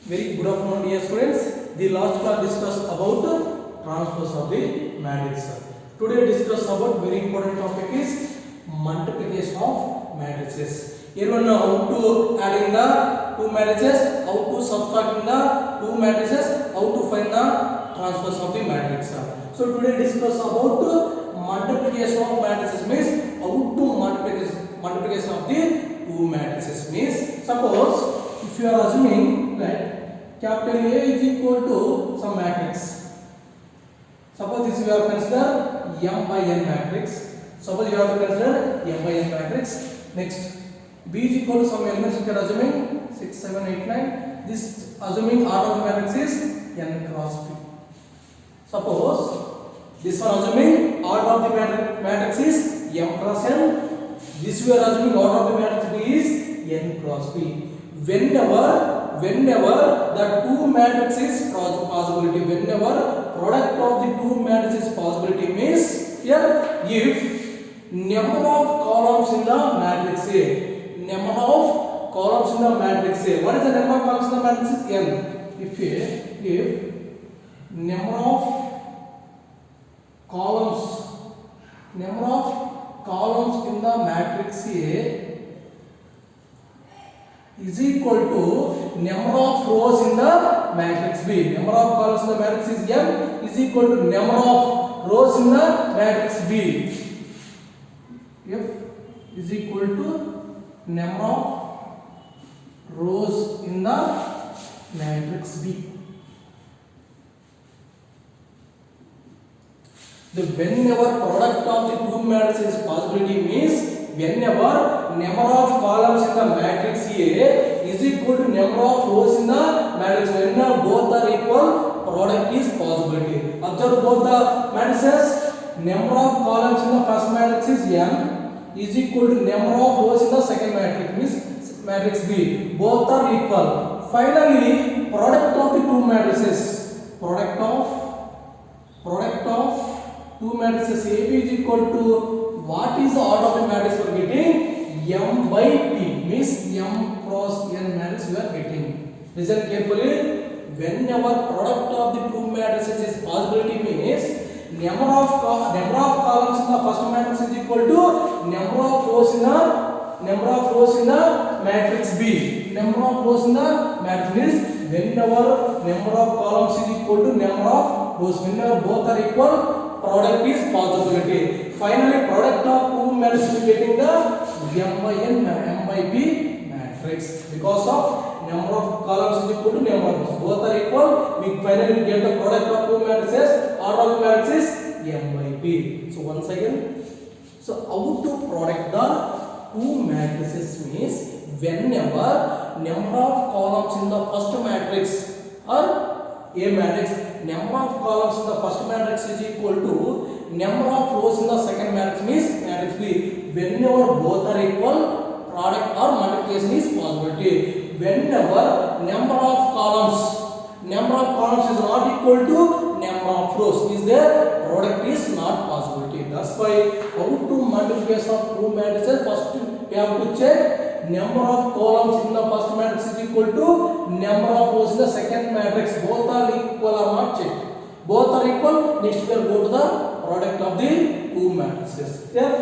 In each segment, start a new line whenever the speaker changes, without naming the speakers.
Very good afternoon, dear students. The last class discussed about transpose of the matrix. Today discuss about very important topic is multiplication of matrices. Here we know how to adding the two matrices, how to subtracting the two matrices, how to find the transpose of the matrix. So today discuss about multiplication of matrices means how to multiplication of the two matrices means suppose if you are assuming that capital A is equal to some matrix. Suppose this we have considered M by N matrix. Suppose you have to consider M by N matrix. Next, B is equal to some elements we are assuming 6, 7, 8, 9. This assuming R of the matrix is N cross B. Suppose this one assuming order of the matrix is M cross N. This we are assuming order of the matrix B is N cross B. Whenever the two matrices possibility, whenever product of the two matrices possibility means here if number of columns in the matrix A, number of columns in the matrix A, what is the number of columns in the matrix is N. If number of columns in the matrix A is equal to number of rows in the matrix B. Number of columns in the matrix is M is equal to number of rows in the matrix B. F is equal to number of rows in the matrix B. The whenever product of the two matrices possibility means whenever number of columns in the matrix A is equal to number of rows in the matrix, whenever both are equal, product is possibility. Observe both the matrices. Number of columns in the first matrix is M is equal to number of rows in the second matrix means matrix B. Both are equal. Finally, product of the two matrices. Product of two matrices AB is equal to what is the order of the matrix we are getting? M by P means M cross N matrix we are getting. Listen carefully. Whenever product of the two matrices is possibility means number of columns in the first matrix is equal to number of rows in the matrix B. Number of rows in the matrix means whenever number of columns is equal to number of rows, whenever both are equal, product is possibility. Finally, product of two matrices is getting the M by N, M by B matrix. Because of number of columns is equal to number of rows. Both are equal. We finally get the product of two matrices. Order of the matrix is M by B. So once again, so how to product the two matrices means whenever number of columns in the first matrix or A matrix, number of columns in the first matrix is equal to number of rows in the second matrix means matrix B. Whenever both are equal, product or multiplication is possibility. Whenever number of columns is not equal to number of rows is there, product is not possibility. That's why how to multiplication of two matrices, first we have to check number of columns in the first matrix is equal to number of rows in the second matrix. Both are equal or not checked. Both are equal. Next we will go to the product of the two matrices. Here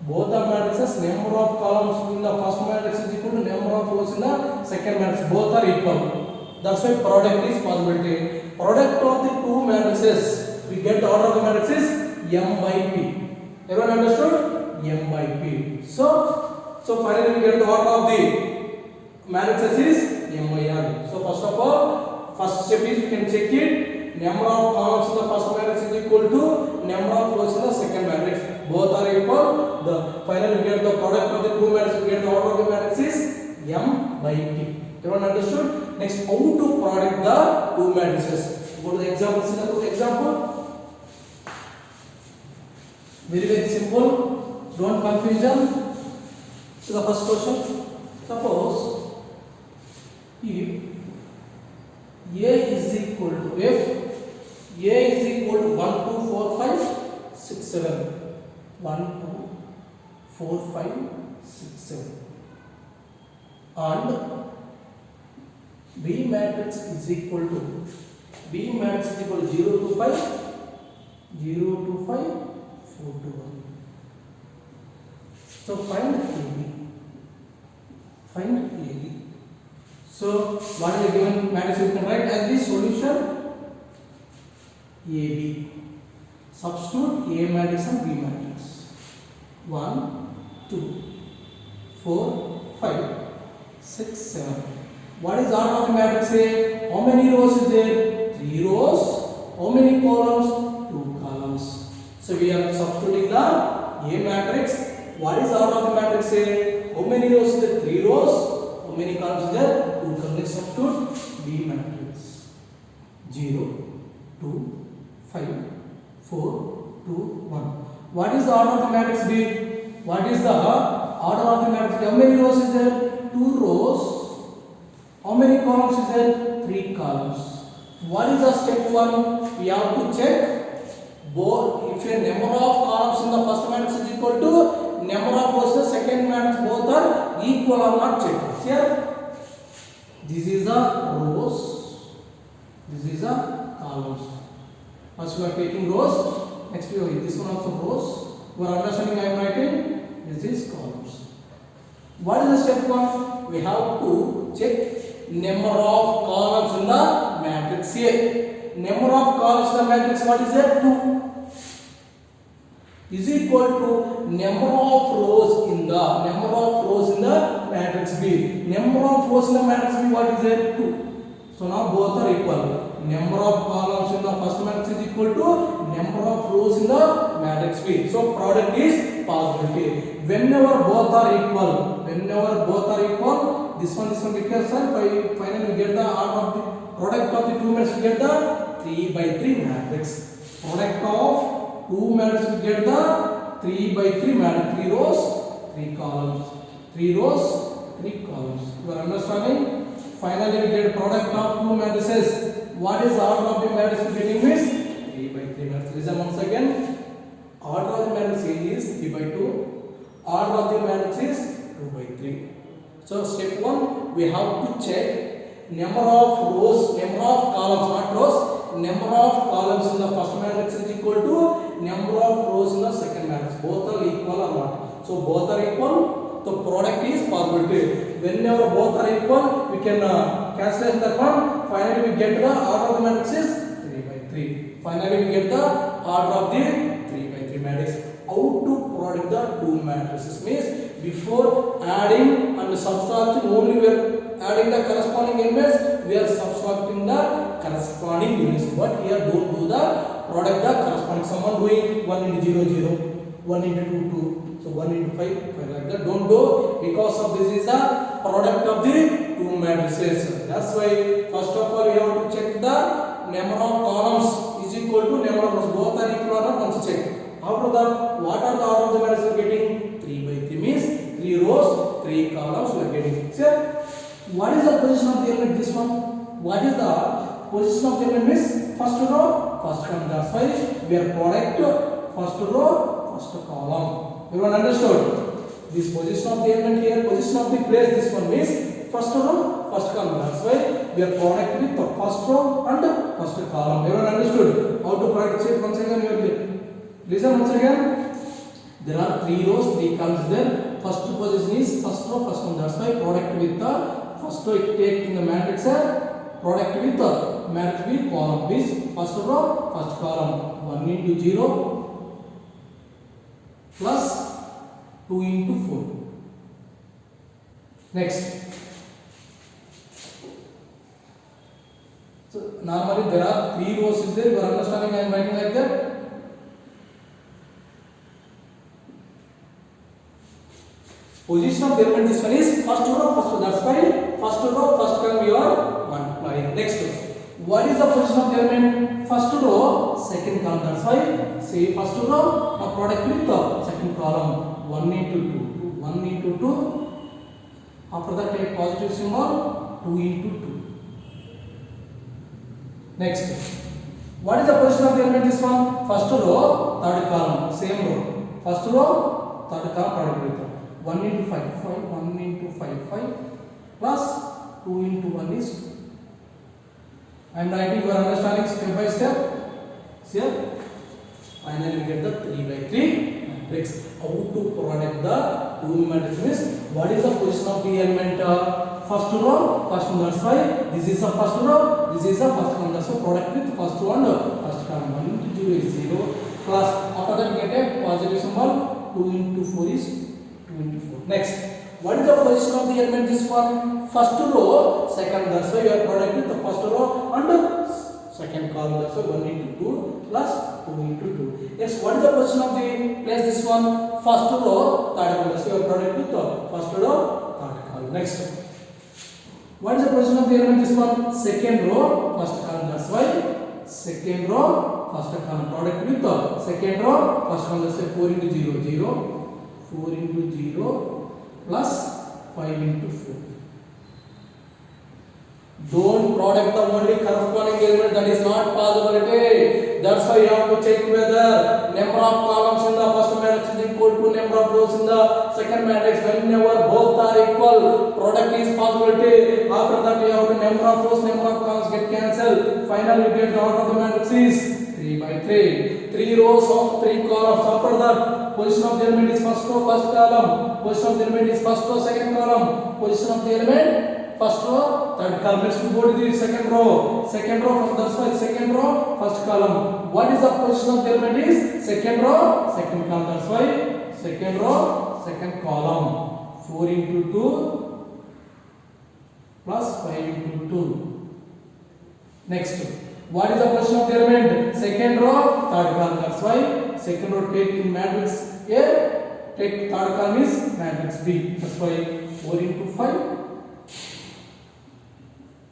both are matrices, number of columns in the first matrix is equal to number of rows in the second matrix. Both are equal. That's why product is possibility. Product of the two matrices, we get the order of the matrices M by P. Everyone understood? M by P. So finally we get the order of the matrices is M by N. So first of all, first step is we can check it. Number of columns in the first matrix is equal to number of rows in the second matrix. Both are equal. The finally we get the product of the two matrices. We get the order of the matrices M by P. Everyone understood? Next, how to product the two matrices? Go to the example. See the example. Very simple. Don't confusion. So the first question. Suppose if A is equal to A is equal to 1, 2, 4, 5, 6, 7. 1, 2, 4, 5, 6, 7. And B matrix is equal to 0 to 5, 0 to 5, 4 to 1. So find AB. Find AB. So what is the given matrix? You can write as the solution AB. Substitute A matrix and B matrix. 1, 2, 4, 5, 6, 7. What is order of the matrix A? How many rows is there? 3 rows. How many columns? 2 columns. So we are substituting the A matrix. What is order of the matrix A? How many rows is there? 3 rows. How many columns is there? 2 columns. Let's substitute B matrix. 0, 2, 5, 4, 2, 1. What is the order of the matrix B? What is the order of the matrix? How many rows is there? 2 rows. How many columns is there? 3 columns. What is the step 1? We have to check both. If a number of columns in the first matrix is equal to number of rows in the second matrix, both are equal or not, check. Here, this is the rows. This is the columns. First we are taking rows. Next we have this one also rows. You are understanding I am writing? This is columns. What is the step 1? We have to check number of columns in the matrix A. Number of columns in the matrix, what is that? 2 is equal to number of rows in the matrix B. Number of rows in the matrix B, what is that? 2. So now both are equal. Number of columns in the first matrix is equal to number of rows in the matrix B. So product is possibility. Whenever both are equal, this one we cancel. Finally we get the order of the product of the two matrices. We get the 3 by 3 matrix. Product of two matrices we get the 3 by 3 matrix. 3 rows, 3 columns. 3 rows, 3 columns. You are understanding? Finally we get product of two matrices. What is the order of the matrix we getting is 3 by 3 matrix. Listen once again. Order of the matrix is 3 by 2. Order of the matrix is 2 by 3. So step 1, we have to check number of rows, number of columns, not rows. Number of columns in the first matrix is equal to number of rows in the second matrix. Both are equal or not. So both are equal. The product is possibility. Whenever both are equal, we can cancel that one. Finally, we get the order of the matrix is 3 by 3. Finally, we get the order of the 3 by 3 matrix. How to product the two matrices means before adding and subtracting, only we are adding the corresponding elements, we are subtracting the corresponding units. But here don't do the product the corresponding. Someone doing 1 into 0, 0, 1 into 2, 2. So 1 into 5, 5 like that. Don't do, because of this is the product of the two matrices. That's why first of all we have to check the number of columns is equal to number of rows. Both are equal or not, once check. After that, what are the order of the matrix we are getting? 3 by 3 means 3 rows, 3 columns we are getting. So, what is the position of the element? This one. What is the position of the element? Means first row, first column. That's why we are product first row, first column. Everyone understood? This position of the element here, position of the place. This one means first row, first column. That's why we are product with the first row and first column. Everyone understood? How to product it? Once again, we are listen once again. There are 3 rows, 3 columns there. First position is first row, first column. That's why product with the first row it take in the matrix. Product with the matrix with column is first row, first column. 1 into 0 plus 2 into 4. Next. So normally there are 3 rows is there. You are understanding I am writing like that. Position of the element, this one is first row, first row. That's why first row, first column you are multiplying. Next, what is the position of the element? First row, second column. That's why say first row, a product with the second column. 1 into 2, 1 into 2. After that, take positive symbol. 2 into 2. Next, what is the position of the element? This one, first row, third column, same row. First row, third column, product with the 1 into 5, 5, 1 into 5, 5 plus 2 into 1 is I am writing, you are understanding step by step. Here, finally we get the 3 by 3 matrix. How to product the two matrix means what is the position of the element? First row, first one, that's why this is the first row, this is the first one. That's why product with first one, first column. 1 into 0 is 0 plus after that get a positive symbol. 2 into 4 is 2 into 4. Next, what is the position of the element? This one, first row, second. That's why you are product with the first row and second column. That's why 1 into 2 plus 2 into 2. Yes, what is the position of the place? This one, first row, third column. That's why you are product with the first row, third column. Next, what is the position of the element? This one, second row, first column. That's why second row, first column. Product with the second row, first column. That's why 4 into 0, 0, 4 into 0 plus 5 into 4. Don't product the only corresponding element, that is not possibility. That's why you have to check whether number of columns in the first matrix is equal to number of rows in the second matrix. Whenever both are equal, product is possibility. After that you have to number of rows, number of columns get cancelled. Finally you get the order of the matrix is 3 by 3. 3 rows of 3 columns. After that, position of the element is first row, first column. Position of the element is first row, second column. Position of the element first row, third column. Next we go to the second row. Second row, that's why second row, first column. What is the position of the element is second row, second column. That's why second row, second column. 4 into 2 plus 5 into 2. Next, what is the position of the element? Second row, third column. That's why second row take in matrix A, take third column is matrix B. That's why 4 into 5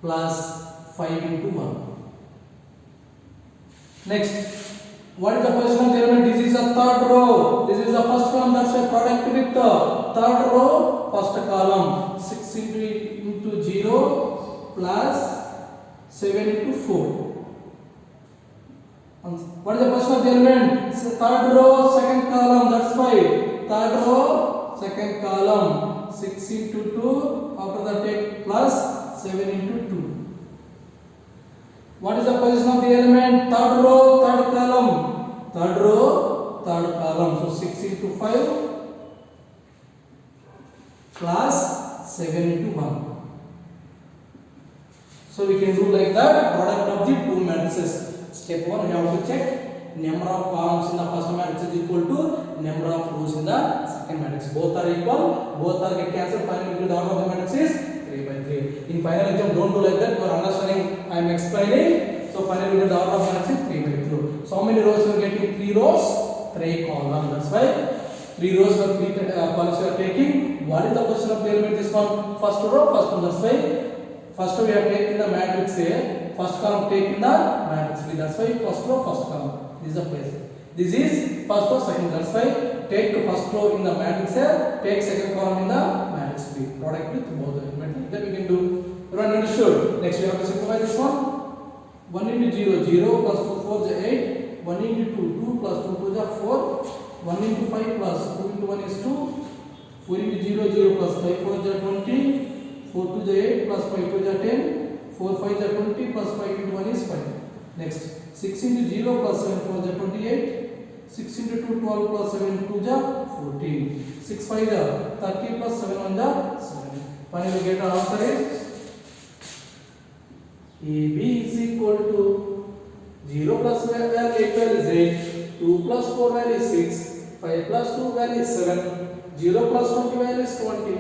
plus 5 into 1. Next, what is the position of the element? This is the third row. This is the first column. That's why product with the third row, first column. 6 into 0 plus 7 into 4. What is the position of the element? Third row, second column. That's why third row, second column. 6 into 2. After that take plus 7 into 2. What is the position of the element? Third row, third column. Third row, third column. So 6 into 5 plus 7 into 1. So we can do like that, product of the two matrices. Step 1, we have to check number of columns in the first matrix is equal to number of rows in the second matrix. Both are equal, both are get cancelled. Finally, the order of the matrix is 3 by 3. In final exam, don't do like that. You are understanding, I am explaining. So finally, the order of matrix is 3 by 3. So how many rows you are getting? 3 rows, 3 columns. That's why 3 rows or 3 columns you are taking. What is the position of the element? This one, first row, first one. That's why first row we are taking the matrix A, first column taking the matrix B. That's why first row, first column. This is the place. This is first row, second. That's why take first row in the matrix A, take second column in the matrix B. Product with both the elements. That we can do. Everyone understood? Next we have to simplify this one. 1 into 0, 0 plus 2, 4 is 8. 1 into 2, 2 plus 2, 2 is 4. 1 into 5 plus 2 into 1 is 2. 4 into 0, 0 plus 5, 4 is 20. 4 2 is 8 plus 5 2 is 10. 4 5 is 20 plus 5 into 1 is 5. Next, 6 into 0 plus 7 4 is 28. 6 into 2 12 plus 7 2 is 14. 6 5 is 30 plus 7 1 is 7. Finally, we get our answer is AB is equal to 0 plus 8 value is 8. 2 plus 4 value is 6. 5 plus 2 value is 7. 0 plus 20 value is 20.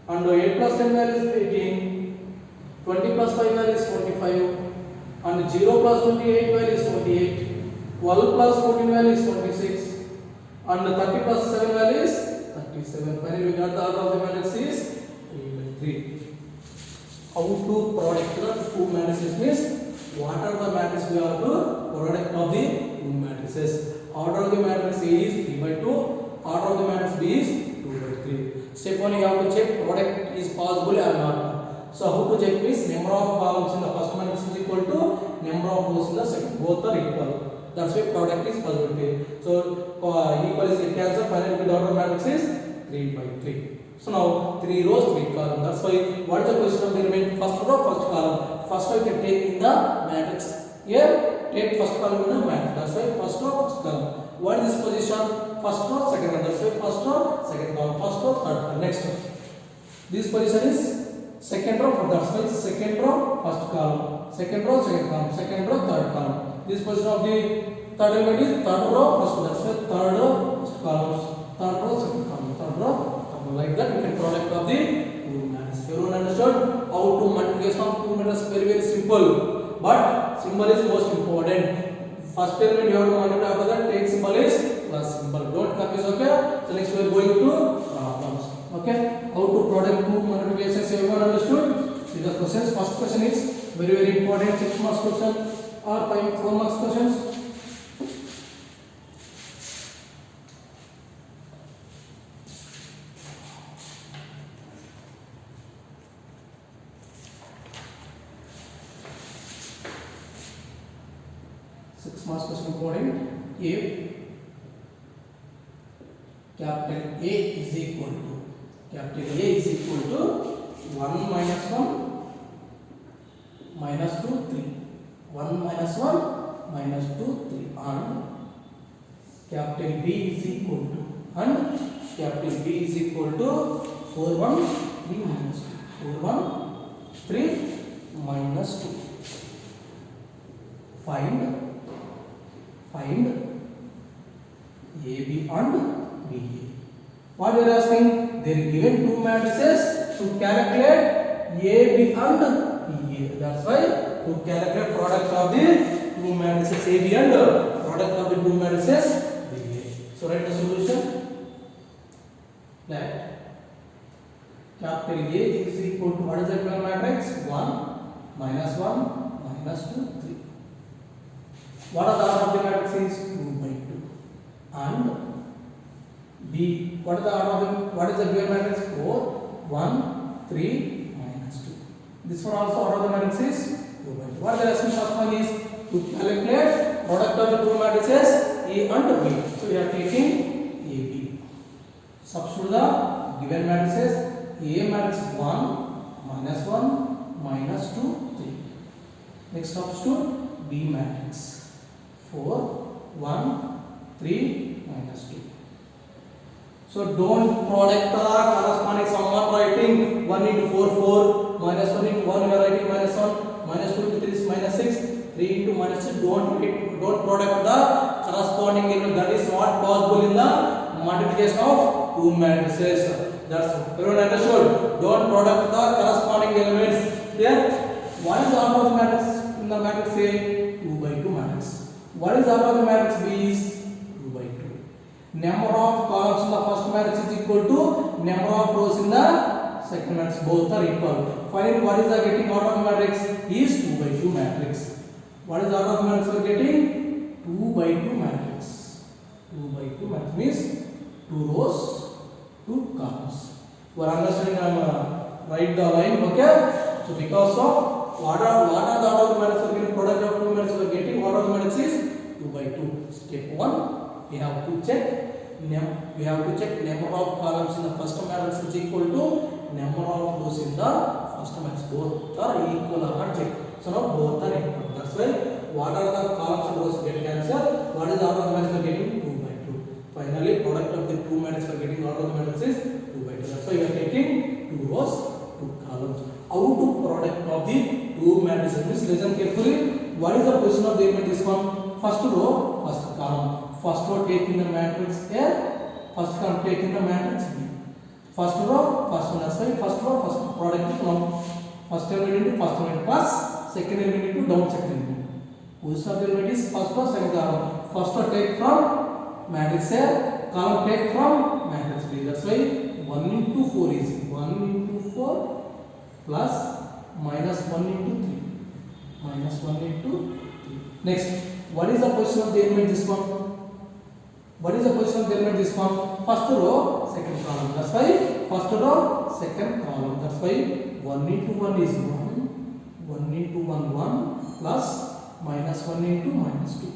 And 8 plus 10 value is 18. 20 plus 5 value is 45. And 0 plus 28 value is 28. 12 plus 14 value is 26. And 30 plus 7 value is 37. Finally, we got the order of the matrix is 3 by 3. How to product the two matrices means what are the matrices we have to product of the two matrices. Order of the matrix A is 3 by 2. Order of the matrix B is 2 by 3. Step 1, you have to check product is possible or not. So how to check means number of columns in the first matrix is equal to number of rows in the second. Both are equal. That's why product is possible. So equal is cancel. Finally, the order of matrix is 3 by 3. So now 3 rows, 3 columns. That's why what is the position of the element? First row, first column. First row you can take in the matrix. Here, take first column in the matrix. That's why first row, first column. What is this position? First row, second row. That's why first row, second column. First row, third column. Next row. This position is second row, that's why second row, first column. Second row, second column. Second row, third column. This position of the third element is third row, first row. That's why third row, first column. Third row, second column. Third row, third row. Like that, you can product of the two matrices. Everyone understood how to multiplication of two matrices? Very, very simple. But symbol is most important. First element you have to multiply, after that take symbol is plus symbol. Don't confuse, okay? So next we are going to problems. Okay? How to product two multiplications? Everyone understood? These are questions. First question is very, very important. 6 marks question or 4 marks questions. Marks question important. If capital A is equal to 1 minus 1 minus 2 3, 1 minus 1 minus 2 3, and capital B is equal to 4 1 3 minus 2, 4 1 3 minus 2. Find AB and BA. What we are asking? They are given two matrices to calculate AB and BA. That's why to calculate product of the two matrices AB and product of the two matrices BA. So write the solution. That capital A is equal to, what is the equivalent matrix? 1 minus 1 minus 2 3. What are the order of the matrix is 2 by 2. And B, what is the order of the, what is the given matrix? 4 1 3 minus 2. This one also order of the matrix is 2 by 2. What the asking first one is to calculate product of the two matrices A and B. So we are taking AB. Substitute the given matrices. A matrix 1 minus 1 minus 2 3. Next substitute B matrix 4 1 3 minus 2. So don't product the corresponding sum. One writing 1 into 4 4 minus 1 into 1 we are writing minus 1 minus 2 into 3 is minus 6 3 into minus 6. Don't product the corresponding element. That is not possible in the multiplication of two matrices. That's everyone understood. Don't product the corresponding elements. Here, what is the order of the matrix in the matrix A? 2 by 2 matrix. What is the order of the matrix B is 2 by 2. Number of columns in the first matrix is equal to number of rows in the second matrix. Both are equal. Finally, what is the getting order of the matrix is 2 by 2 matrix. What is the order of the matrix we are getting? 2 by 2 matrix. 2 by 2 matrix means 2 rows, 2 columns. You are understanding? I am write the line. Okay. So because of what are the order of the matrix we are getting? Product of two matrices we are getting. Order of the matrix is 2 by 2. Step 1, we have to check number of columns in the first matrix is equal to number of rows in the first matrix. Both are equal or not check. So now both are equal. That's why what are the columns and rows get cancelled. What is the order of the matrix we are getting? 2 by 2. Finally, product of the two matrices we are getting. Order of the matrix is 2 by 2. That's why we are taking 2 rows, 2 columns. How to product of the two matrices? Please listen carefully. What is the position of the element? This one, first row, first column. First row take in the matrix A, first column take in the matrix B. First row, first one. That's why first row, first product is 1. First element into first element plus second element into down second element. Position of the element is first row, second column. First row take from matrix A, column take from matrix B. That's why 1 into 4 is 1 into 4 plus minus 1 into 3. Minus 1 into 3. Next, what is the position of the element this one? What is the position of the element this one? First row, second column. That's why first row, second column. That's why 1 into 1 is 1. 1 into 1 1 plus minus 1 into minus 2.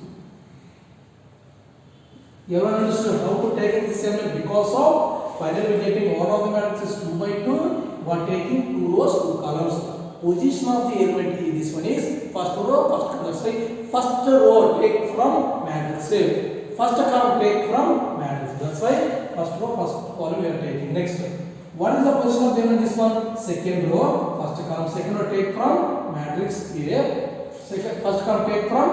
Everyone understood how to take in this element? Because of finally we getting order of the matrix is 2 by 2. We are taking 2 rows, 2 columns. Position of the element is this one is first row, first column. That's why first row take from matrix. First column take from matrix. That's why first row, first column we are taking. Next, what is the position of the element? This one, second row, first column. Second row take from matrix A. First column take from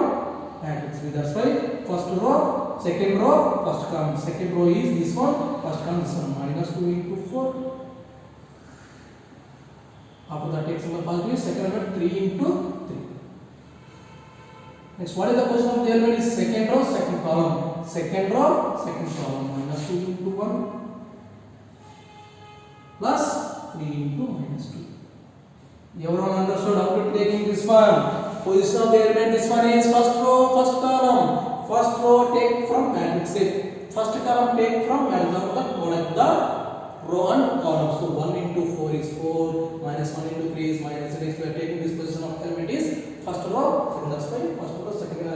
matrix B. That's why first row, second row, first column. Second row is this one, first column this one. Minus 2 into 4. After that take symbol positive. Second element 3 into 3. Next, what is the position of the element? Is second row, second column. Second row, second column. Minus 2 into 1 plus 3 into minus 2. Everyone understood how to taking this one? Position of the element, this one is first row, first column. First row take from matrix A. First column take from matrix. The product the row and column. So 1 into 4 is 4, minus 1 into 3 is minus 6. We are taking this position of element is first row, second. That's why first row, second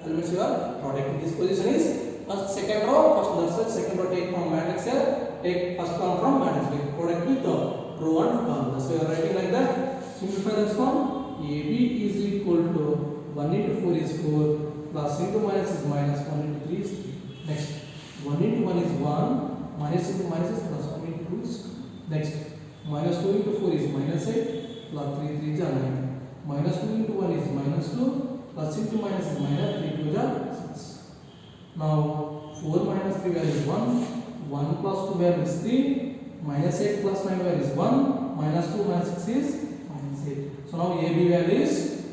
elements you are producing. This position is first, second row, first. That's why second row take from matrix A, take first column from matrix B. Product with the row and column. That's why you are writing like that. Simplify this one. AB is equal to 1 into 4 is 4, plus into minus is minus, 1 into 3 is 3. Next, 1 into 1 is 1, minus into minus is plus, 1 into 2 is 2. Next, minus 2 into 4 is minus 8, plus 3 3 is 9. Minus 2 into 1 is minus 2, plus into minus is minus, 3 2 is 6. Now, 4 minus 3 value is 1, 1 plus 2 value is 3, minus 8 plus 9 value is 1, minus 2 minus 6 is minus 8. So now AB value is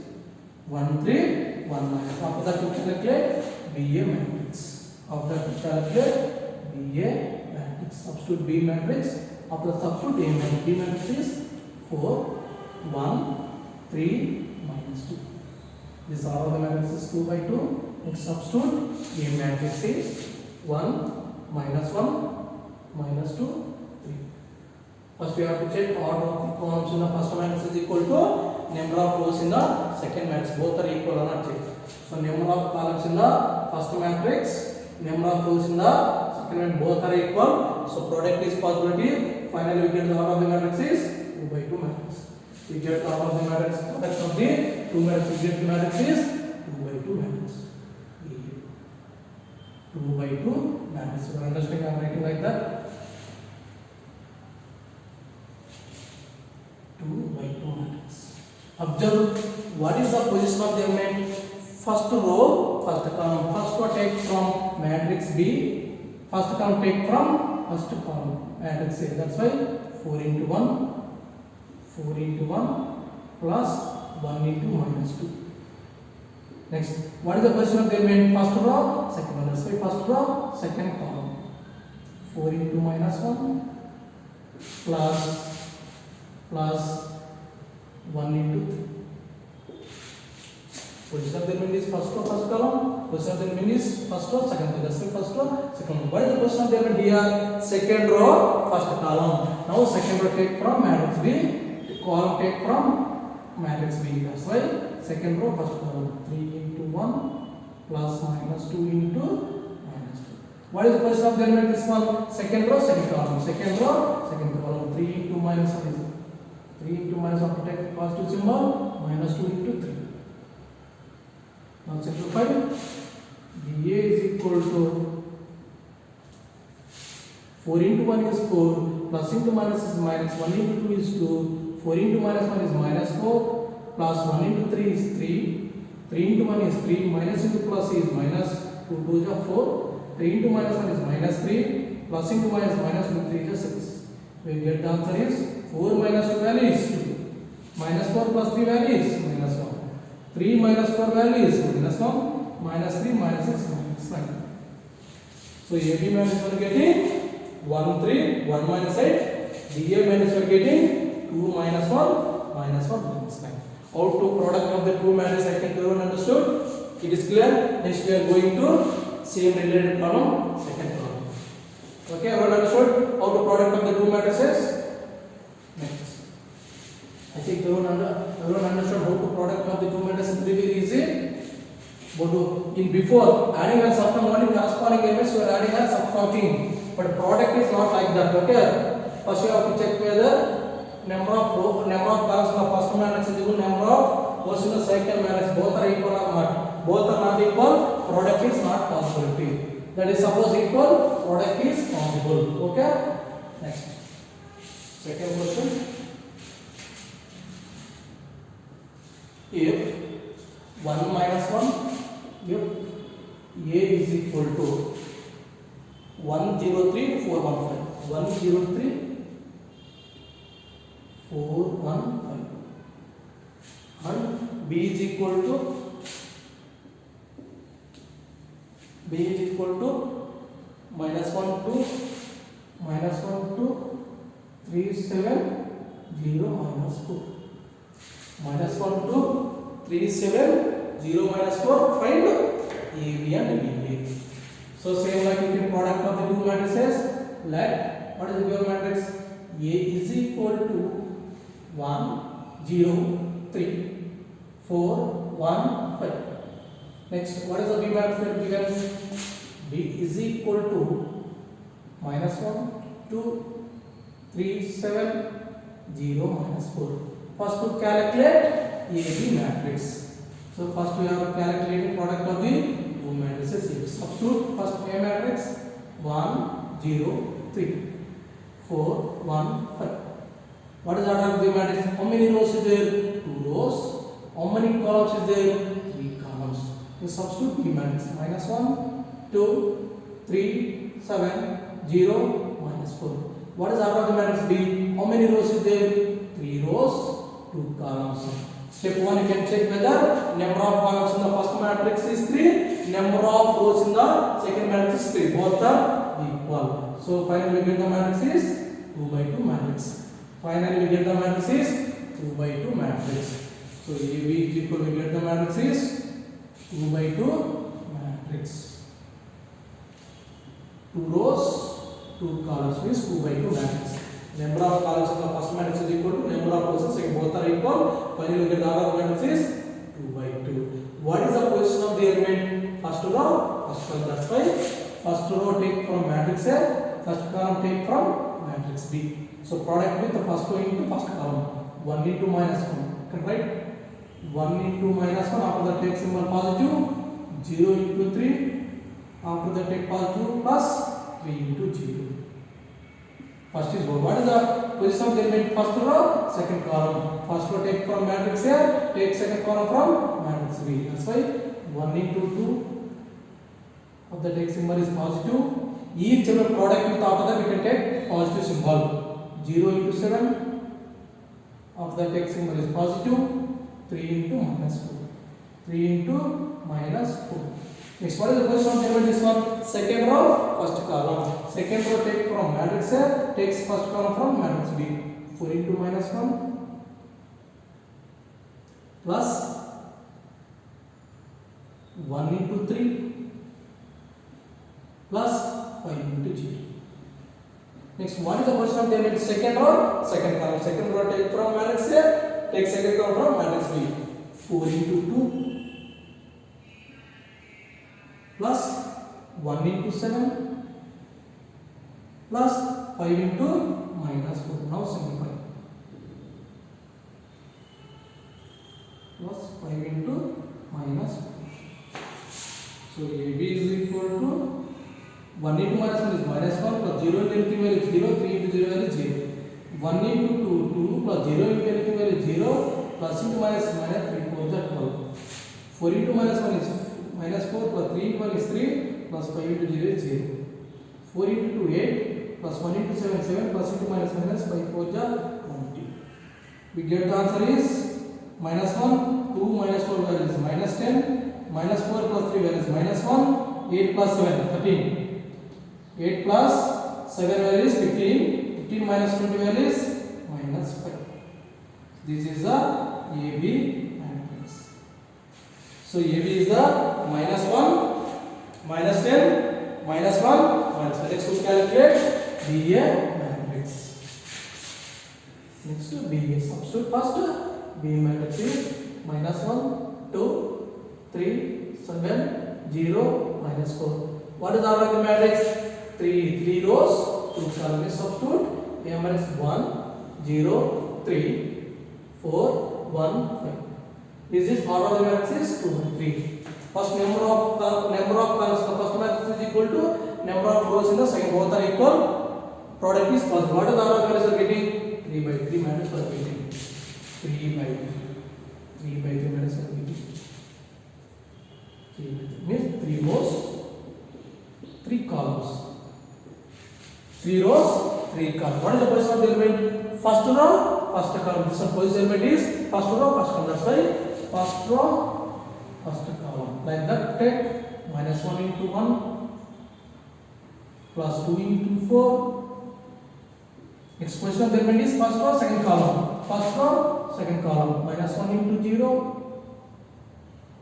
1 3 1 9. After that you calculate BA matrix. After that you calculate BA matrix. Substitute B matrix. After substitute A matrix. B matrix is 4 1 3 minus 2. This all of the matrix is 2 by 2. Next substitute A matrix is 1 minus 1 minus 2 3. First we have to check order of the columns in the first matrix is equal to number of rows in the second matrix. Both are equal or not check. So number of columns in the first matrix, number of rows in the second matrix, both are equal. So product is possibility. Finally we get the order of the matrix is 2 by 2 matrix. We get the order of the matrix, product of the 2 matrix, we get the matrix is 2 by 2 matrix. 2 by 2 matrix. You understand? I am writing like that. 2 by 2 matrix. Observe what is the position of the element. First row, first column. First row take from matrix B. First column take from first column matrix A. That's why 4 into 1, 4 into 1 plus 1 into minus 2. Next, what is the position of the element? First row, second row. That's why first row, second column. 4 into minus 1 plus 1 into 3. Position of the element is first row, first column. Position of the element is first row, second row. That's why first row, second row. What is the position of the element here? Second row, first column. Now second row take from matrix B, column take from matrix B. That's why second row, first column. 3 into 1 plus minus 2 into minus 2. What is the position of the element? This one, second row, second column. Second row, second column. 3 into minus 1 is 3 into minus 1 to take positive symbol, minus 2 into 3. Now simplify. BA is equal to 4 into 1 is 4, plus into minus is minus, 1 into 2 is 2, 4 into minus 1 is minus 4, plus 1 into 3 is 3, 3 into 1 is 3, minus into plus is minus, 2 2 is 4, 3 into minus 1 is minus 3, plus into minus 2, 3 is 6. We get the answer is 4 minus 2 value is 2, minus 4 plus 3 value is minus 1, 3 minus 4 value is minus 1, minus 3 minus 6 minus 9. So AB minus 1 getting 1 3, 1 minus 8, DA minus 1 getting 2 minus 1 minus 1 minus 9. How to product of the two matrices, I think everyone understood. It is clear. Next we are going to same related problem, second problem. Okay, everyone understood how to product of the two matrices? Next, I think everyone understood how to product of the two matrices. Very easy. But in before adding and subtracting only corresponding elements, we are adding and subtracting. but product is not like that. Okay, first you have to check whether number of columns in the first matrix is equal number of rows in the second matrix, both are equal or not. Both are not equal, product is not possibility. That is suppose equal, product is possible. Okay, next second question. If 1 minus 1, if a is equal to 103,415, 103,415, and b is equal to minus 1 to 370 minus 4, minus 1 to 370 minus 4, find AB and BA. So same like you can product of the two matrices. Let what is the given matrix? A is equal to 1 0 3 4 1 5. Next, what is the B matrix given? B is equal to minus 1 2 3 7 0 minus 4. First to calculate AB matrix. So first we are calculating product of the two matrices. Substitute first A matrix 1 0 3 4 1 5. What is order of the matrix? How many rows is there? 2 rows. How many columns is there? 3 columns. You substitute B matrix minus 1 2 3 7 0 minus 4. What is order of the matrix B? How many rows is there? 3 rows 2 columns. Step 1 you can check whether number of columns in the first matrix is 3, number of rows in the second matrix is 3. Both are equal. So finally we get the matrix is 2 by 2 matrix. Finally we get the matrix is 2 by 2 matrix. So AB is equal, we get the matrix is 2 by 2 matrix. 2 rows 2 columns means 2 by 2 matrix. Number of columns in the first matrix is equal to number of rows in the second. Both are equal. Finally we get the order of matrix is 2 by 2. What is the position of the element? First row, first column. That's why first row take from matrix A, first column take from matrix B. So product with the first row into first column. 1 into minus 1. Can write 1 into minus 1. After that take symbol positive. 0 into 3. After that take positive plus 3 into 0. First is row. What is the position of the element? First row, second column. First row take from matrix A, take second column from matrix B. That's why 1 into 2 of the take symbol is positive. Each of the product with after that we can take positive symbol. 0 into 7 of the take symbol is positive. 3 into minus 4. 3 into minus 4. Next, what is the position of the element? This one, second row, first column. Second row take from matrix A, takes first column from matrix B. 4 into minus 1 plus 1 into 3 plus 5 into 0. Next, what is the position of the element? Second row, second column. Second row take from matrix A, take second column from matrix B. 4 into 2 plus 1 into 7 plus 5 into minus 4. Now simplify. Plus 5 into minus 4. So AB is equal to 1 into minus 1 is minus 1 plus 0 into anything value is 0, 3 into 0 value is 0. 1 into 2 plus 0 into anything value is 0 plus into minus 3 4 is 12. 4 into minus 1 is minus 4 plus 3 into 1 is 3 plus 5 into 0 is 0. 4 into 2 8 plus 1 into 7 7 plus into minus 5 4 is 20. We get the answer is minus 1 2 minus 4 value is minus 10 minus 4 plus 3 value is minus 1 8 plus 7 13. 8 plus 7 value is 15. 15 minus 20 value is minus 5. This is the AB matrix. So AB is the minus 1, minus 10, minus 1, minus 5. Next to calculate BA matrix. Next to BA. Substitute first. B matrix is minus 1, 2, 3, 7, 0, minus 4. What is order of the matrix? 3 rows, 2 columns. Substitute A matrix 1 0 3 4 1 5. Is this order of the matrix is 2 and 3. First number of columns the first matrix is equal to number of rows in the second. Both are equal. Product is positive. What is the order of the matrix are getting? 3 by 3 matrix are getting. 3 by 3 matrix are getting. 3 by 3 means 3 rows, 3 columns. 3 rows, 3 columns. What is the position of the element? First row, first column. This one position element is first row, first column. That's why first row, first column. Like that, take -1 into 1 plus 2 into 4. Next position of the element is first row, second column. First row, second column. -1 into 0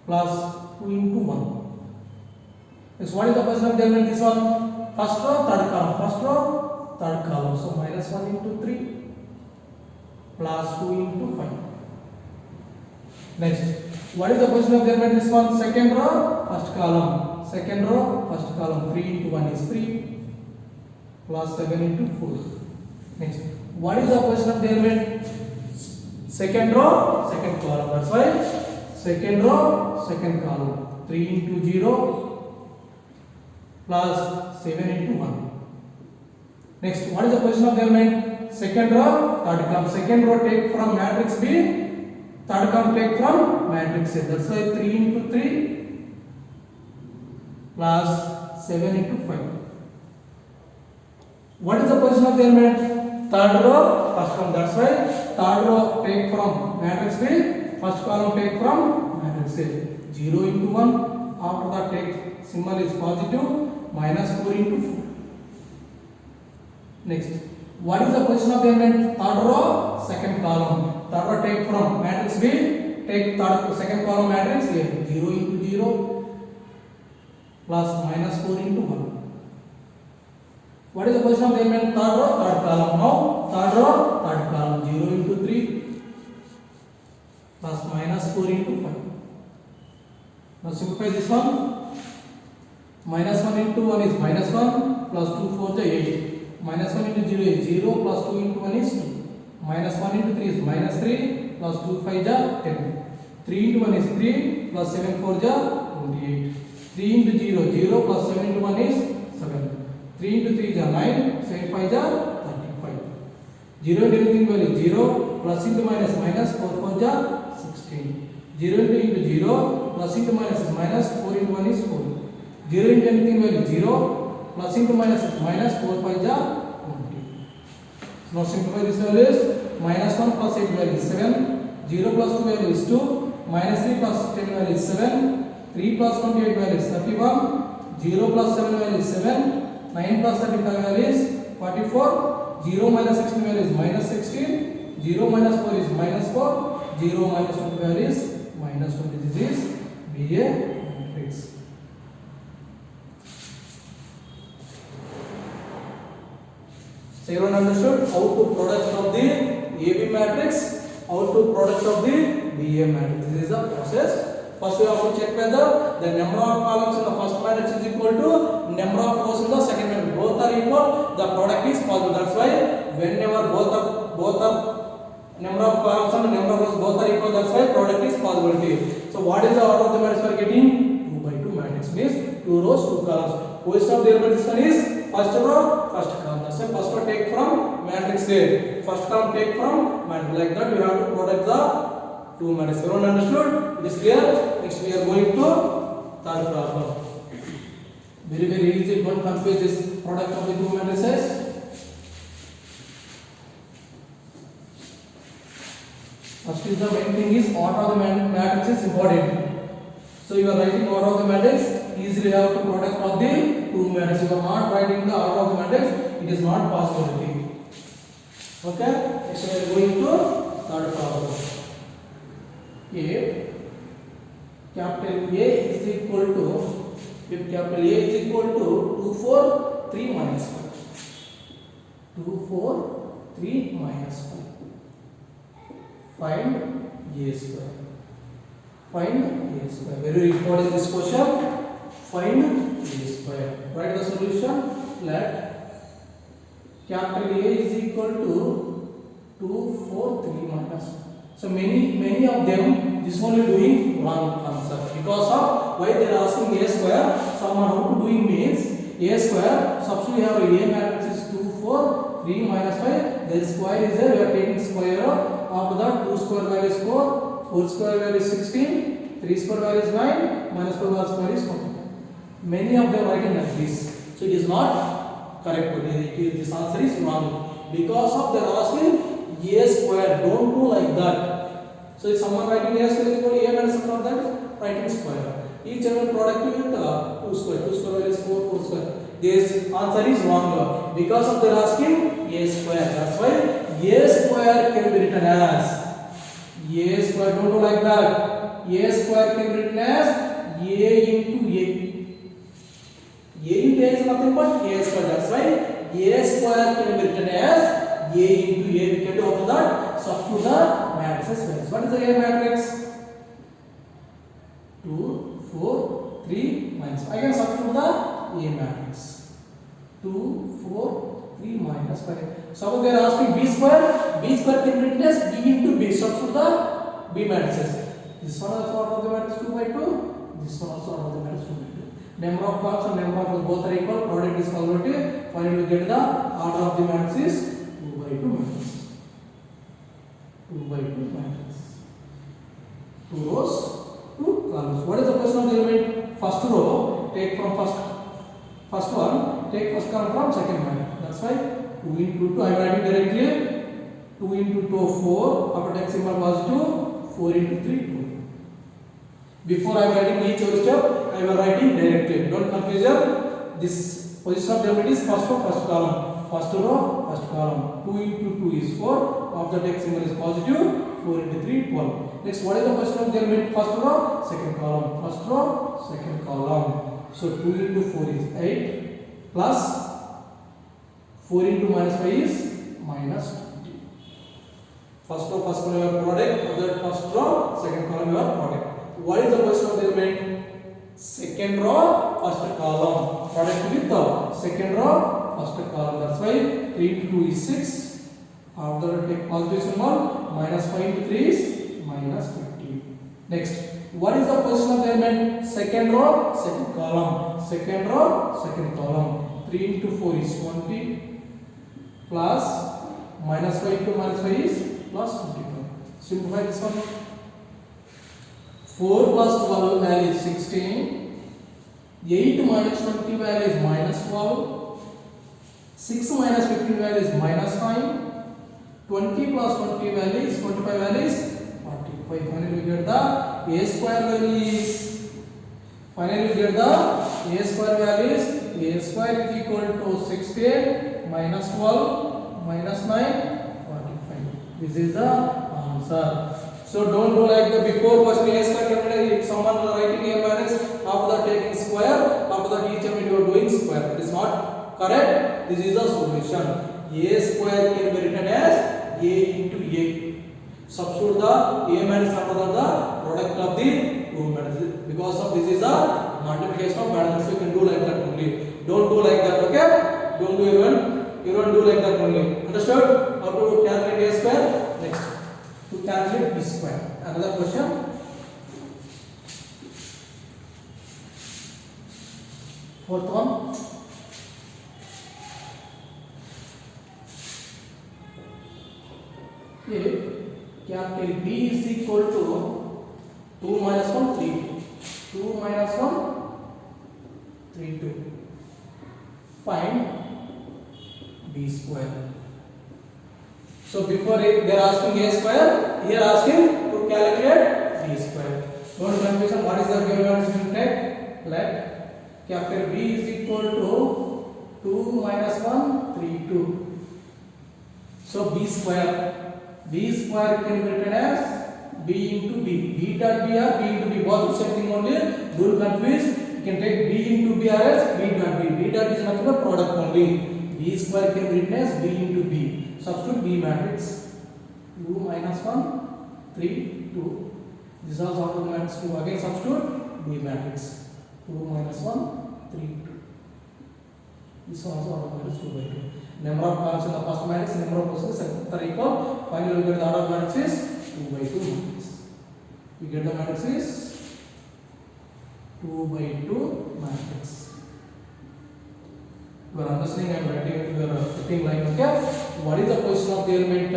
plus 2 into 1. Next, what is the position of the element? This one, first row, third column. First row, third column. So -1 into 3 plus 2 into 5. Next, what is the position of the element? This one, second row, first column. Second row, first column. 3 into 1 is 3 plus 7 into 4. Next, what is the position of the element? Second row, second column. That's why second row, second column. 3 into 0 plus 7 into 1. Next, what is the position of the element? Second row, third column. Second row take from matrix B, third column take from matrix A. That's why 3 into 3 plus 7 into 5. What is the position of the element? Third row, first column. That's why third row take from matrix B, first column take from matrix A. 0 into 1. After that, take symbol is positive. -4 into 4. Next, what is the position of the element? Third row, second column. Third row take from matrix B, take second column matrix A. 0 into 0 plus -4 into 1. What is the position of the element? Third row, third column. Now, third row, third column. 0 into 3 plus -4 into 5. Now, simplify this one. -1 into 1 is -1 plus 2 4 is 8. -1 into 0 is 0 plus 2 into 1 is 2. -1 into 3 is -3 plus 2 5 is 10. 3 into 1 is 3 plus 7 4 is 28. 3 into 0 0 plus 7 into 1 is 7. 3 into 3 is 9. 7 5 is 35. 0 into anything value 0 plus into minus 4 4 is 16. 0 into 0 plus into minus is minus 4 into 1 is 4. 0 into anything value 0 plus into minus is minus 4 5 is 20. Now simplify this value is -1 plus 8 value is 7. 0 plus 2 value is 2. -3 plus 10 value is 7. 3 plus 28 value is 31. 0 plus 7 value is 7. 9 plus 35 value is 44. 0 minus 16 value is minus 16. 0 minus 4 is minus 4. 0 minus 20 value is minus 20. This is BA matrix. So everyone understood how to product of the AB matrix, how to product of the BA matrix. This is the process. First we have to check whether the number of columns in the first matrix is equal to number of rows in the second matrix. Both are equal. The product is possible. That's why whenever both are number of columns and number of rows both are equal, that's why product is possibility. So what is the order of the matrix we are getting? 2 by 2 matrix means 2 rows 2 columns. Position of the element this one is first row first column. That's why first row take from matrix A, first column take from matrix. Like that we have to product the 2 matrix. Everyone understood? It is clear? Next we are going to third problem. Very easy. Don't confuse this product of the 2 matrices. First is the main thing is order of the matrix is important. So you are writing order of the matrix, easily have to product of the 2 matrix. You are not writing the order of the matrix, it is not possibility. Okay? Next we are going to third problem. If capital A is equal to, if capital A is equal to 2 4 3 minus 5. 2 4 3 minus 5. Find A square. Find A square. Very important this question. Find A square. Write the solution. let capital A is equal to 2, 4, 3 minus 1. So many of them this only doing wrong answer because of why they are asking A square. Someone how to doing means A square. Substitute we have A matrix is 2, 4, 3 minus 5. Their square is there. We are taking square. After that 2 square value is 4, 4 square value is 16, 3 square value is 9, minus 4 square is 40. Many of them writing like this. So it is not correct. This answer is wrong because of they are asking A square. Don't do like that. So if someone writing A square is equal to A minus for that, writing square. Each and every product with 2 square. 2 square value is 4, 4 square. This answer is wrong because of they are asking A square. That's why A square can be written as A square. Don't do like that. A square can be written as A into A. A into A is nothing but A square. That's why A square can be written as A into A. We can do after that substitute the matrices. What is the A matrix? 2, 4, 3 minus. I can substitute the A matrix. 2, 4, 3 minus 5. So they are asking B square. B square can be written as B into B. Substitute the B matrices. This one also out of the matrix 2 by 2. This one also out of the matrix 2 by 2. Number of columns and number of columns both are equal. Product is converted. Finally, we get the order of the matrix is 2 by 2 matrix. 2 by 2 matrix. 2 rows, 2 columns. What is the question of the element? First row, take from first one, take first column from second one. That's why 2 into 2. I am writing directly. 2 into 2, 4. After take symbol positive, 4 into 3, 2. Before I am writing each step, I am writing directly. Don't confuse them. This position of the element is first row, first column. First row, first column. 2 into 2 is 4. After take symbol is positive. 4 into 3, 12. Next, what is the position of the element? First row, second column. First row, second column. So 2 into 4 is 8 plus 4 into minus 5 is minus 20. First row, first column your product. Other first row, second column your product. What is the position of the element? Second row, first column. Product with the second row, first column. That's why 3 into 2 is 6. After take positive symbol, minus 5 into 3 is minus 50. Next, what is the position of the element? Second row, second column. Second row, second column. 3 into 4 is 20 plus minus 5 into minus 5 is plus 25. Simplify this one. 4 plus 12 value is 16. 8 minus 20 value is minus 12. 6 minus 15 value is minus 5. 20 plus 20 value is 25 value is 45. Finally we get the A square value is. Finally we get the A square value is. A square is equal to 16 minus 12 minus 9 45. This is the answer. So don't do like the before question A square calculated. If someone writing A minus, after that taking square, after that each element you are doing square. It is not correct. This is the solution. A square can be written as A into A. Substitute the A minus after the product of the two matrices. Because of this is the multiplication of matrices. You can do like that only. Don't do like that. Okay? Don't do even do like that only. Understood? How to calculate A square? Next. To calculate B square. Another question. Fourth one. If capital B is equal to 2 minus 1, 3, 2. 2 minus 1, 3, 2. Find B square. So before they are asking A square, here asking to calculate B square. Don't confuse what is the given take. Let capital B is equal to 2 minus 1, 3, 2. So B square. B square can be written as B into B. B dot B or B into B. Both the same thing only. Don't confuse. You can take B into B or as B dot B. B dot B is nothing but product only. B square can be written as B into B. Substitute B matrix. 2 minus 1, 3, 2. This is also out of the matrix 2. Again substitute B matrix. 2 minus 1, 3, 2. This one also order of matrix 2 by 2. Number of columns in the first matrix, number of rows in the second are equal. Finally, we get the order of matrix is 2 by 2 matrix. We get the matrix is 2 by 2 matrix. You are understanding? I am writing it. You are putting line. Okay. What is the position of the element?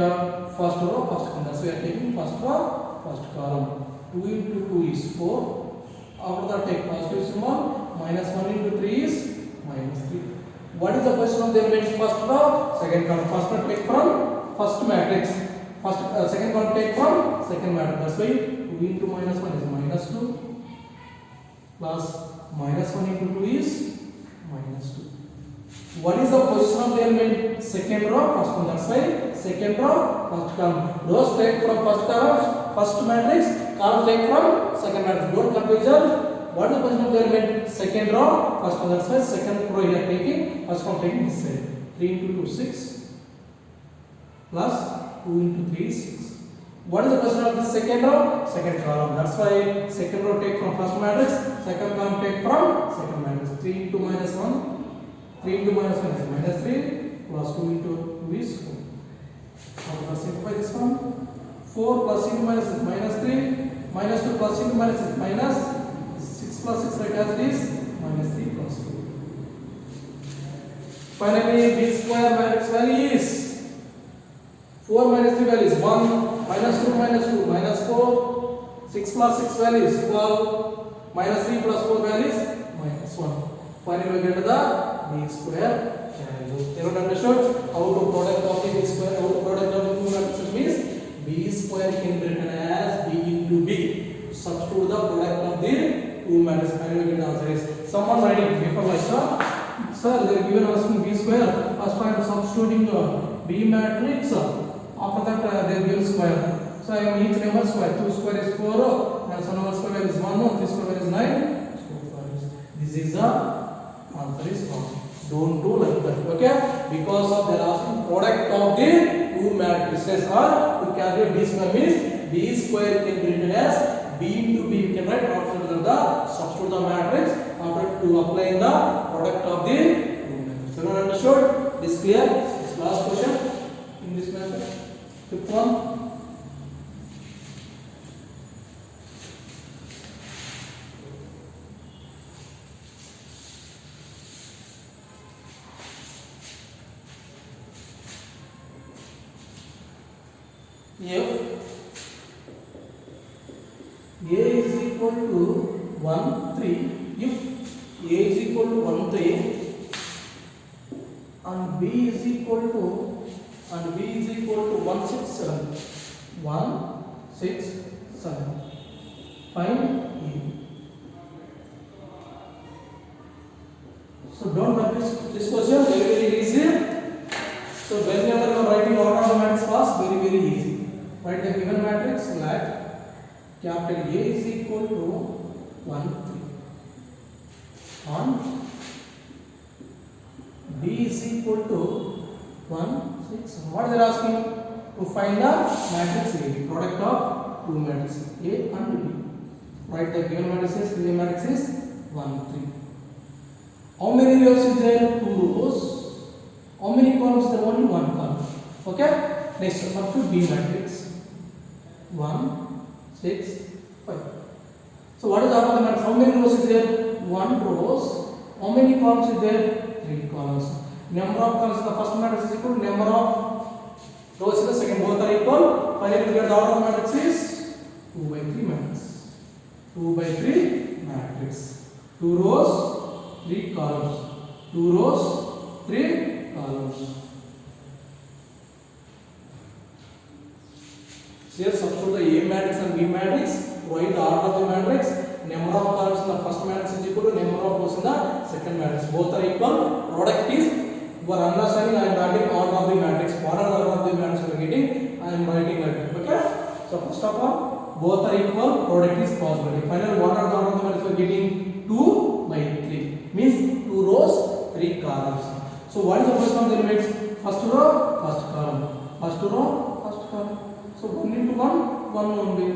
First row, first column. That's why we are taking first row, first column. 2 into 2 is 4. After that, take positive symbol. Minus 1 into 3 is minus 3. What is the position of the element first row, second column? First one take from first matrix. First second one take from second matrix. That's why 2 into minus 1 is minus 2 plus minus 1 into 2 is minus 2. What is the position of the element second row, first one? That's why second row, first column. Rows take from first column, first matrix. Columns take from second matrix. Don't confusion. What is the position of the element second row, first one? That's why second row you are taking, first one taking this side. 3 into 2 6 plus 2 into 3 is 6. What is the position of the second row, second column? That's why second row take from first matrix, second column take from second matrix. 3 into minus 1, 3 into minus 1 is minus 3 plus 2 into 2 is 4. Now let's simplify this one. 4 plus into minus is minus 3, minus 2 plus into minus is minus 6 plus 6 right as it is minus 3 plus 4. Finally, B square matrix value is 4 minus 3 value is 1, minus 2 minus 2 minus 4, 6 plus 6 value is 12, minus 3 plus 4 value is minus 1. Finally, we get to the B square value. Everyone understood how to product of the B square, how to product of the two matrices means B square can be written as B into B. Substitute the product of the two matrices. Finally, we get the answer is someone writing before like sir, they are given asking B square. First I am substituting B matrix. After that they are given square. So I am each number square. 2 square is 4. And so number square is 1. 3 square is 9. This is the answer is wrong. Don't do like that. Okay? Because of they are asking product of the two matrices or to calculate B square means B square can be written as B into B. We can write after the substitute the matrix after to apply the product of the two matrices. So understood? This clear? This last question in this method. Fifth one. If A is equal to 1 3, if A is equal to 1 3 and B is equal to 1 6 7, 1 6 7, find A. So don't confuse this question, very easy. So whenever you are writing order of the matrix fast, very easy. Write the given matrix like capital A is equal to 1 3 and B is equal to 1 6. What they are asking? To find the matrix A, product of two matrices A and B. Write the given matrices. The matrix is 1 3. How many rows is there? 2 rows. How many columns is there? Only 1 column. Okay. Next, substitute B matrix. 1 6 5. So what is the order of the matrix? How many rows is there? 1 rows. How many columns is there? 3 columns. Number of columns in the first matrix is equal to number of rows in the second. Both are equal. Finally, we get the order of the matrix is 2 by 3 matrix. 2 by 3 matrix. 2 rows, 3 columns. 2 rows, 3 columns. Here substitute the A matrix and B matrix. Write the order of the matrix. Number of columns in the first matrix is equal to number of rows in the second matrix. Both are equal. Product is, you are understanding, I am writing order of the matrix. What are the order of the matrix we are getting? I am writing like that. Okay? So first of all, both are equal. Product is possibility. Finally, what are the order of the matrix we are getting? 2 by 3. Means 2 rows, 3 columns. So what is the position of the elements? First row, first column. First row, first column. So 1 into 1, 1 only.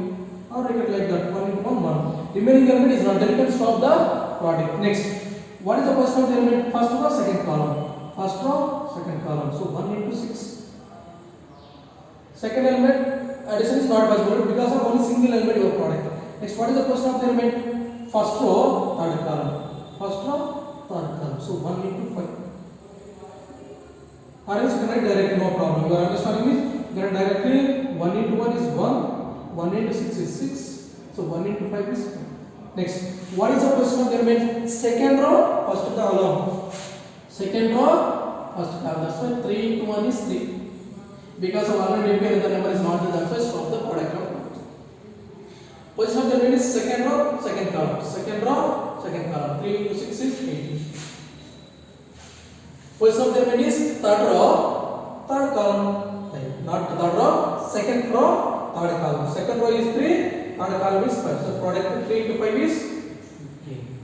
Or write it like that, 1 into 1, 1. Remaining element is not, then you can stop the product. Next, What is the position of the element? First row, second column. First row, second column. So 1 into 6. Second element addition is not possible because of only single element your product. Next, what is the position of the element? First row, third column. First row, third column. So 1 into 5. Or else you can write directly, no problem. You are understanding me? You can write directly 1 into 1 is 1, 1 into 6 is 6. So 1 into 5 is 5. Next, what is the position of the element? Second row, first column. Second row, first column. That's why 3 into 1 is 3. Because of 1 and the number is not the answer, stop the product of numbers. Position of the element is second row, second column. Second row, second column. 3 into 6 is 18. Position of the element is third row, third column. Not third row, second row, third column. Second row is 3, third column is 5. So product of 3 into 5 is 15.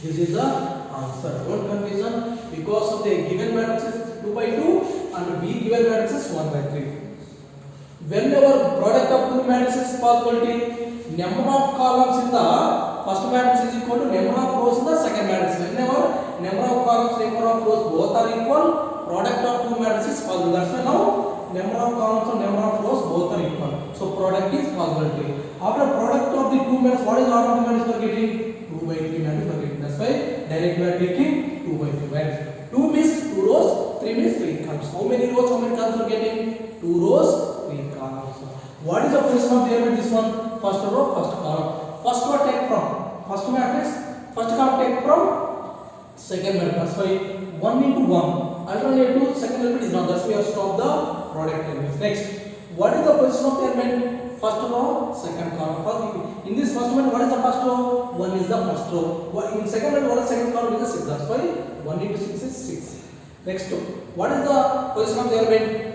This is the answer. Don't confusion because of the given matrix is 2 by 2 and B given matrix is 1 by 3. Whenever product of two matrices is possibility, number of columns in the first matrix is equal to number of rows in the second matrix. Whenever number of columns, number of rows both are equal, product of two matrices is possible. That's why now number of columns and number of rows both are equal. So product is possibility. After product of the two matrices, what is order of the matrix we are getting? 2 by 3 matrix we are getting. That's why direct we are taking 2 by 3 matrix. 2 means 2 rows, 3 means 3 columns. How many rows, how many columns we are getting? 2 rows, 3 columns. What is the position of the element? This one, first row, first column. First row take from first matrix, first column take from second matrix. That's why 1 into 1. Alternative second element is not. That's why we have stopped the product elements. Next, what is the position of the element? First row, second column. In this first element, what is the first row? 1 is the first row. In second element, what is the second column? Is the 6. That's why 1 into 6 is 6. Next, what is the position of the element?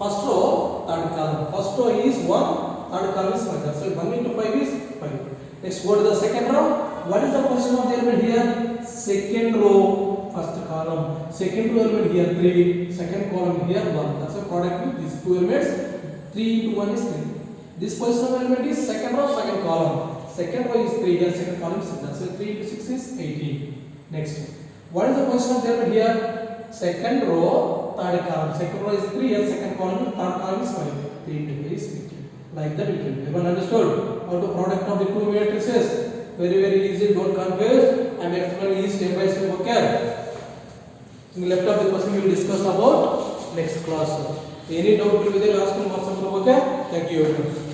First row, third column. First row is 1, third column is 5. That's why 1 into 5 is 5. Next, go to the second row. What is the position of the element here? Second row, first column. Second row element here 3, second column here 1. That's the product with these two elements. 3 into 1 is 3. This position of element is second row, second column. Second row is 3 here, second column is 6. That's why 3 into 6 is 18. Next, what is the position of the element here? Second row, third column. Second row is 3 here, second column, third column is 5. 3 into 3 is 18. Like that it will be. Everyone understood how the product of the two matrices? Very easy. Don't confuse. I am explaining each step by step. Okay. In the left of the question we will discuss about next class. Any doubt will be there, ask on WhatsApp group. Okay. Thank you very much.